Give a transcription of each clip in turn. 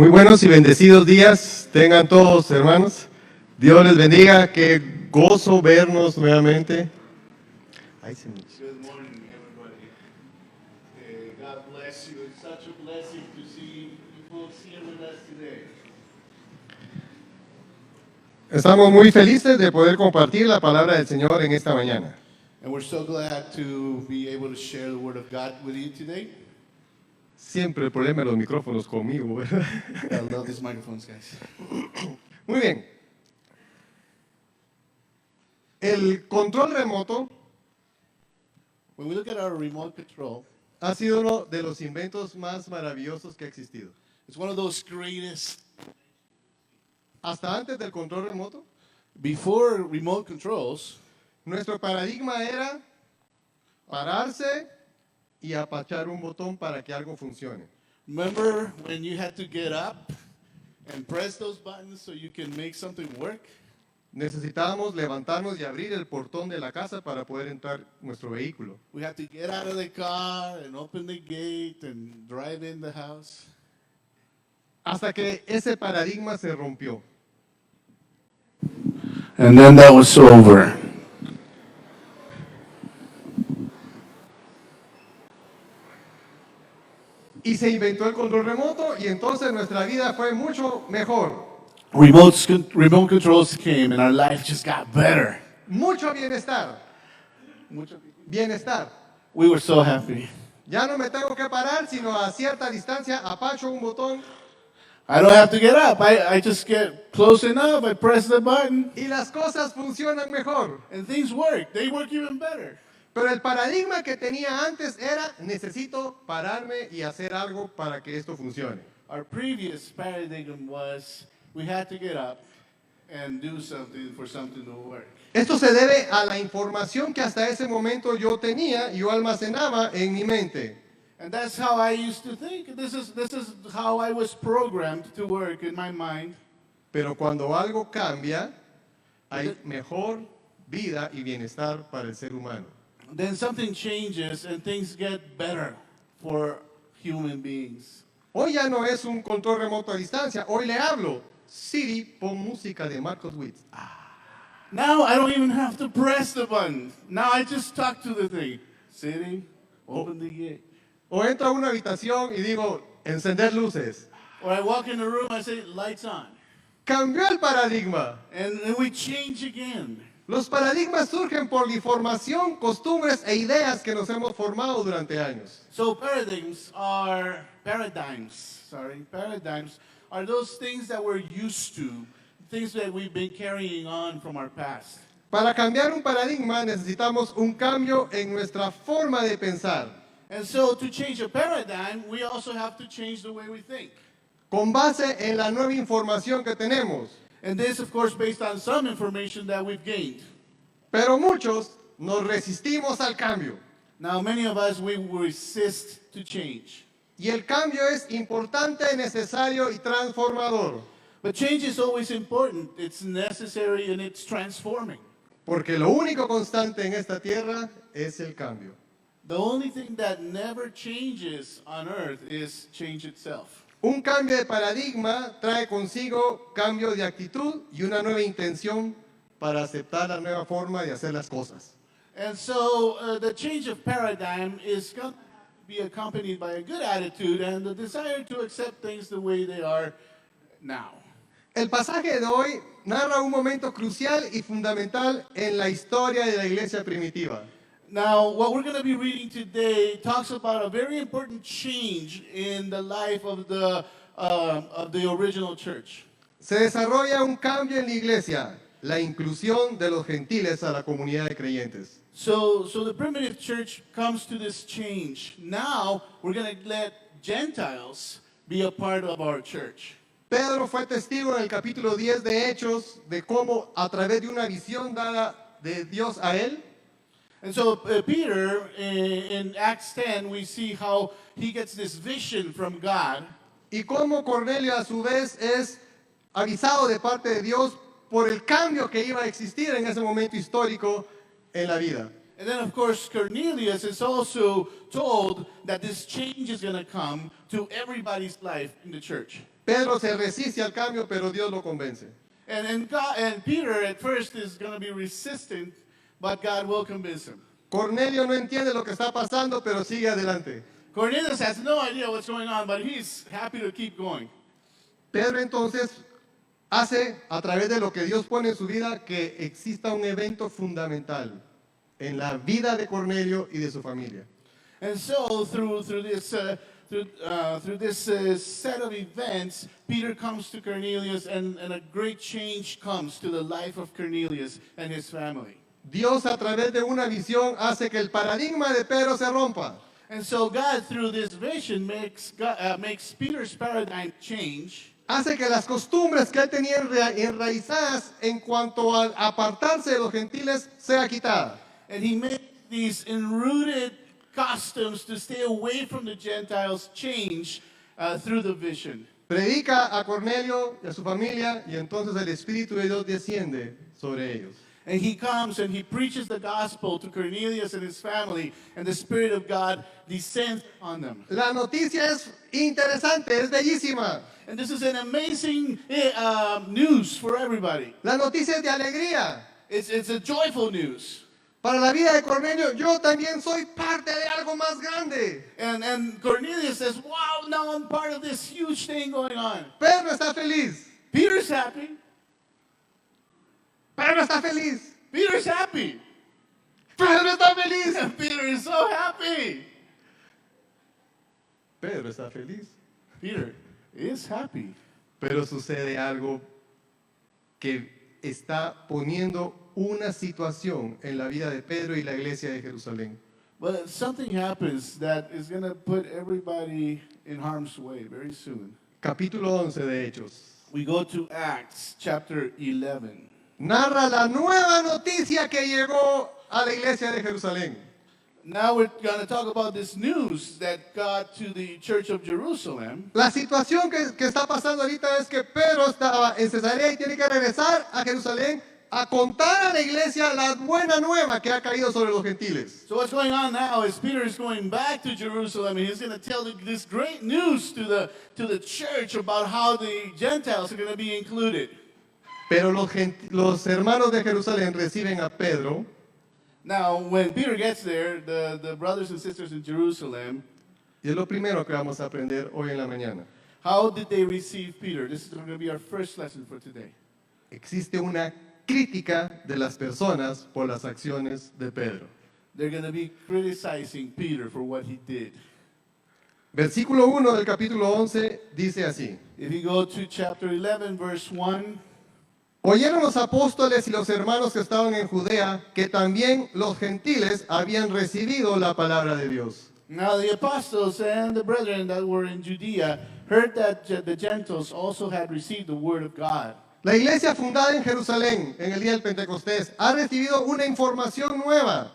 Muy buenos y bendecidos días tengan todos, hermanos. Dios les bendiga. Qué gozo vernos nuevamente. Ay, se me- Good morning, everybody. God bless you. It's such a blessing to see you folks here with us today. Estamos muy felices de poder compartir la palabra del Señor en esta mañana. And we're so glad to be able to share the Word of God with you today. Siempre el problema de los micrófonos conmigo, ¿verdad? I love these microphones, guys. Muy bien. El control remoto When we look at our remote control, ha sido uno de los inventos más maravillosos que ha existido. it's one of those greatest. Hasta antes del control remoto, Before remote controls, nuestro paradigma era pararse y apachar un botón para que algo funcione. remember when you had to get up and press those buttons so you can make something work? Necesitábamos levantarnos y abrir el portón de la casa para poder entrar nuestro vehículo. We had to get out of the car and open the gate and drive in the house. Hasta que ese paradigma se rompió. And then that was over. Y se inventó el control remoto y entonces nuestra vida fue mucho mejor. Remote controls came and our life just got better. Mucho bienestar. Bienestar. We were so happy. Ya no me tengo que parar, sino a cierta distancia apacho un botón I don't have to get up. I just get close enough. I press the button y las cosas funcionan mejor. and things work. They work even better. Pero el paradigma que tenía antes era, necesito pararme y hacer algo para que esto funcione. Our previous paradigm was we had to get up and do something for something to work. Esto se debe a la información que hasta ese momento yo tenía y yo almacenaba en mi mente. And that's how I used to think. This is how I was programmed to work in my mind. Pero cuando algo cambia, hay mejor vida y bienestar para el ser humano. Then something changes and things get better for human beings. Hoy ya no es un control remoto a distancia. Hoy le hablo. Siri, pon música de Marcos Witt. Now I don't even have to press the button. Now I just talk to the thing. Sitting, open the gate. O entro a una habitación y digo, encender luces. Or I walk in the room, I say, lights on. Cambió el paradigma. And then we change again. Los paradigmas surgen por la información, costumbres e ideas que nos hemos formado durante años. So paradigms are those things that we're used to, things that we've been carrying on from our past. Para cambiar un paradigma necesitamos un cambio en nuestra forma de pensar, And so to change a paradigm, we also have to change the way we think. con base en la nueva información que tenemos. And this, of course, based on some information that we've gained. Pero muchos nos resistimos al cambio. Now, many of us, we resist to change. Y el cambio es importante, necesario y transformador. But change is always important. It's necessary and it's transforming. Porque lo único constante en esta tierra es el cambio. The only thing that never changes on earth is change itself. Un cambio de paradigma trae consigo cambio de actitud y una nueva intención para aceptar la nueva forma de hacer las cosas. And so the change of paradigm is going to be accompanied by a good attitude and the desire to accept things the way they are now. El pasaje de hoy narra un momento crucial y fundamental en la historia de la iglesia primitiva. Now, what we're going to be reading today talks about a very important change in the life of the original church. Se desarrolla un cambio en la iglesia, la inclusión de los gentiles a la comunidad de creyentes. So the primitive church comes to this change. Now, we're going to let Gentiles be a part of our church. Pedro fue testigo en el capítulo 10 de Hechos de cómo a través de una visión dada de Dios a él, And so Peter, in Acts 10, we see how he gets this vision from God. y cómo Cornelio a su vez es avisado de parte de Dios por el cambio que iba a existir en ese momento histórico en la vida. And then, of course, Cornelius is also told that this change is going to come to everybody's life in the church. Pedro se resiste al cambio, pero Dios lo convence. And Peter at first is going to be resistant, but God will convince him. Cornelio no entiende lo que está pasando, pero sigue adelante. Cornelius has no idea what's going on, but he's happy to keep going. Pedro entonces hace, a través de lo que Dios pone en su vida, que exista un evento fundamental en la vida de Cornelio y de su familia. And so through this set of events, Peter comes to Cornelius, and a great change comes to the life of Cornelius and his family. Dios a través de una visión hace que el paradigma de Pedro se rompa. And so God, through this vision, makes Peter's paradigm change. Hace que las costumbres que él tenía enraizadas en cuanto a apartarse de los gentiles sea quitada. And he makes these enrooted customs to stay away from the Gentiles change through the vision. Predica a Cornelio y a su familia y entonces el Espíritu de Dios desciende sobre ellos. And he comes and he preaches the gospel to Cornelius and his family, and the Spirit of God descends on them. La noticia es interesante, es bellísima. And this is an amazing news for everybody. La noticia es de alegría. It's a joyful news. Para la vida de Cornelio, yo también soy parte de algo más grande. And Cornelius says, wow, now I'm part of this huge thing going on. Pedro está feliz. Peter's happy. Pedro está feliz. Peter's happy. Pedro está feliz. And Peter is so happy. Pedro está feliz. Peter is happy. Pero sucede algo que está poniendo una situación en la vida de Pedro y la iglesia de Jerusalén. But something happens that is going to put everybody in harm's way very soon. Capítulo 11 de Hechos. We go to Acts chapter 11. Narra la nueva noticia que llegó a la iglesia de Jerusalén. Now we're going to talk about this news that got to the church of Jerusalem. La situación que está pasando ahorita es que Pedro estaba en Cesarea y tiene que regresar a Jerusalén a contar a la iglesia la buena nueva que ha caído sobre los gentiles. So what's going on now is Peter is going back to Jerusalem, and he's going to tell this great news to the church about how the Gentiles are going to be included. Pero los hermanos de Jerusalén reciben a Pedro Now, when Peter gets there, the brothers and sisters in Jerusalem, y es lo primero que vamos a aprender hoy en la mañana. how did they receive Peter? This is going to be our first lesson for today. Existe una crítica de las personas por las acciones de Pedro. They're going to be criticizing Peter for what he did. Versículo 1 del capítulo 11 dice así. If you go to chapter 11, verse 1, Oyeron los apóstoles y los hermanos que estaban en Judea que también los gentiles habían recibido la palabra de Dios. now the apostles and the brethren that were in Judea heard that the Gentiles also had received the word of God. La iglesia fundada en Jerusalén en el día del Pentecostés ha recibido una información nueva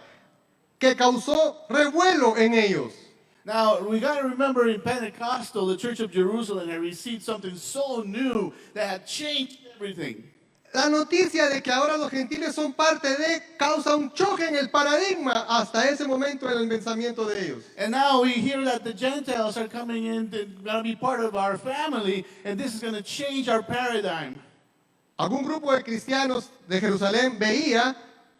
que causó revuelo en ellos. Now, we got to remember in Pentecostal, the church of Jerusalem had received something so new that had changed everything. La noticia de que ahora los gentiles son parte de causa un choque en el paradigma hasta ese momento en el pensamiento de ellos. And now we hear that the Gentiles are coming in, they're going to be part of our family, and this is going to change our paradigm. Algún grupo de cristianos de Jerusalén veía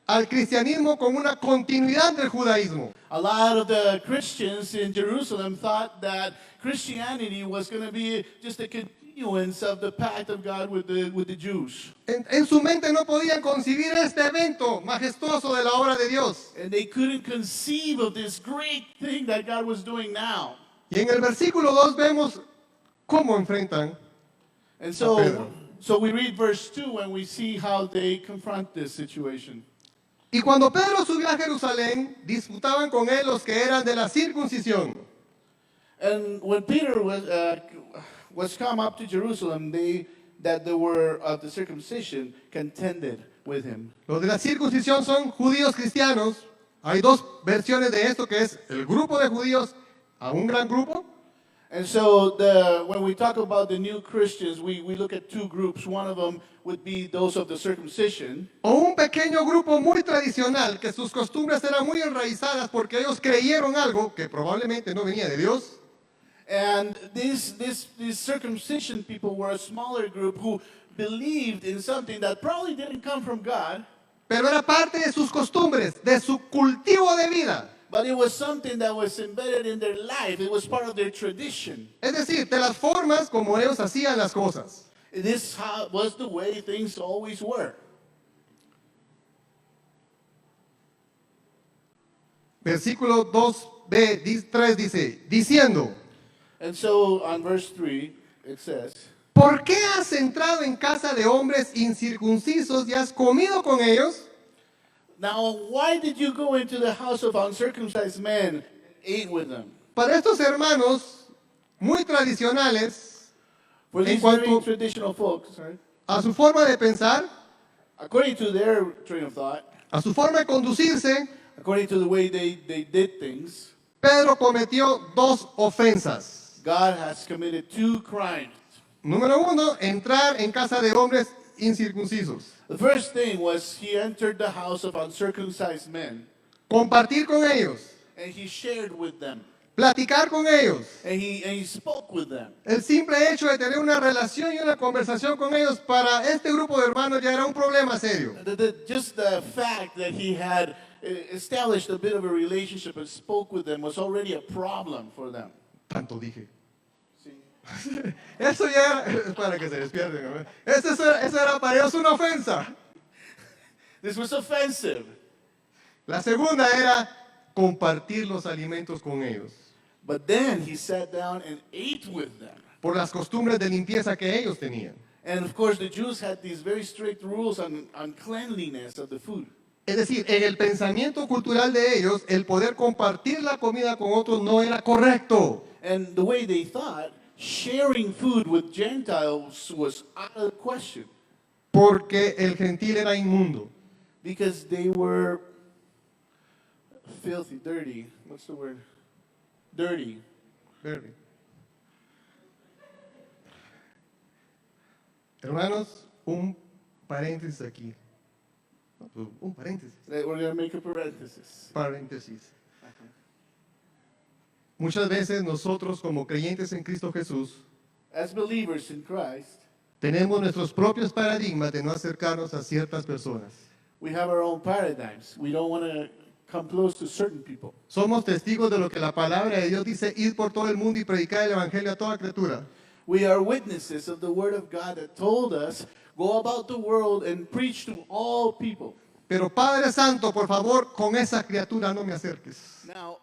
al cristianismo como una continuidad del judaísmo. A lot of the Christians in Jerusalem thought that Christianity was going to be just a continuance of the pact of God with the Jews. En su mente no podían concebir este evento majestuoso de la obra de Dios. And they couldn't conceive of this great thing that God was doing now. Y en el versículo 2 vemos cómo enfrentan. And Pedro. so we read verse 2 and we see how they confront this situation. Y cuando Pedro subió a Jerusalén, disputaban con él los que eran de la circuncisión. And when Peter was come up to Jerusalem, they were of the circumcision contended with him. Los de la circuncisión son judíos cristianos. Hay dos versiones de esto, que es el grupo de judíos a un gran grupo. And so when we talk about the new Christians, we look at two groups. One of them would be those of the circumcision. O un pequeño grupo muy tradicional, que sus costumbres eran muy enraizadas porque ellos creyeron algo que probablemente no venía de Dios. And these circumcision people were a smaller group who believed in something that probably didn't come from God, pero era parte de sus costumbres, de su cultivo de vida. but it was something that was embedded in their life. It was part of their tradition. Es decir, de las formas como ellos hacían las cosas. This was the way things always were. Versículo 2b, 3 dice, diciendo, And so on verse 3, it says, ¿por qué has entrado en casa de hombres incircuncisos y has comido con ellos? now why did you go into the house of uncircumcised men and ate with them? Para estos hermanos muy tradicionales, For En these cuanto- very traditional folks, sorry, a su forma de pensar, according to their train of thought, a su forma de conducirse, according to the way they did things, Pedro cometió dos ofensas. God has committed two crimes. Número uno, entrar en casa de hombres incircuncisos. The first thing was he entered the house of uncircumcised men, Compartir con ellos, and he shared with them, platicar con ellos. and he spoke with them. El simple hecho de tener una relación y una conversación con ellos para este grupo de hermanos ya era un problema serio. Just the fact that he had established a bit of a relationship and spoke with them was already a problem for them. Tanto dije. See? Eso ya era, es para que se despierten. ¿no? Eso era para ellos una ofensa. This was offensive. La segunda era compartir los alimentos con ellos. But then he sat down and ate with them. Por las costumbres de limpieza que ellos tenían. And of course, the Jews had these very strict rules on cleanliness of the food. Es decir, en el pensamiento cultural de ellos, el poder compartir la comida con otros no era correcto. And the way they thought, sharing food with Gentiles was out of the question Porque el gentil era inmundo. because they were filthy, dirty. What's the word? Dirty. Verde. Hermanos, un paréntesis aquí. Un paréntesis. We're going to make a parenthesis. Paréntesis. Muchas veces nosotros como creyentes en Cristo Jesús As believers in Christ, tenemos nuestros propios paradigmas de no acercarnos a ciertas personas. we have our own paradigms. We don't want to come close to certain people. Somos testigos de lo que la palabra de Dios dice, ir por todo el mundo y predicar el evangelio a toda criatura. We are witnesses of the Word of God that told us, go about the world and preach to all people. Pero Padre Santo, por favor, con esa criatura no me acerques. Now,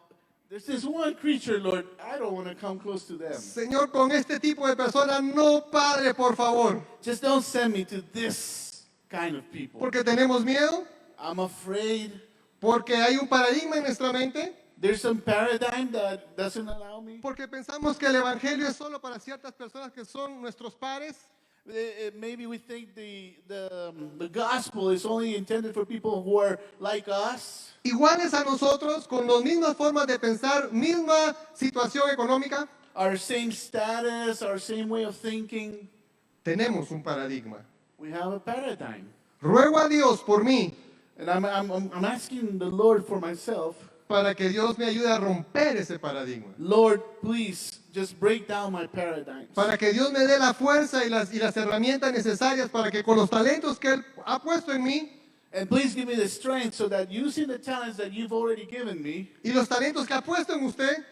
there's this one creature, Lord, I don't want to come close to them. Señor, con este tipo de personas, no, Padre, por favor. Just don't send me to this kind of people. Porque tenemos miedo, I'm afraid porque hay un paradigma en nuestra mente, there's some paradigm that doesn't allow me. porque pensamos que el evangelio es solo para ciertas personas que son nuestros pares. Maybe we think the gospel is only intended for people who are like us, Iguales a nosotros, con las mismas formas de pensar, misma situación económica, our same status, our same way of thinking. tenemos un paradigma. We have a paradigm. Ruego a Dios por mí, And I'm asking the Lord for myself, para que Dios me ayude a romper ese paradigma. Lord, please just break down my paradigms. Para que Dios me dé la fuerza y las herramientas necesarias para que con los talentos que Él ha puesto en mí And please give me the strength so that using the talents that you've already given me, y los talentos que ha puesto en usted,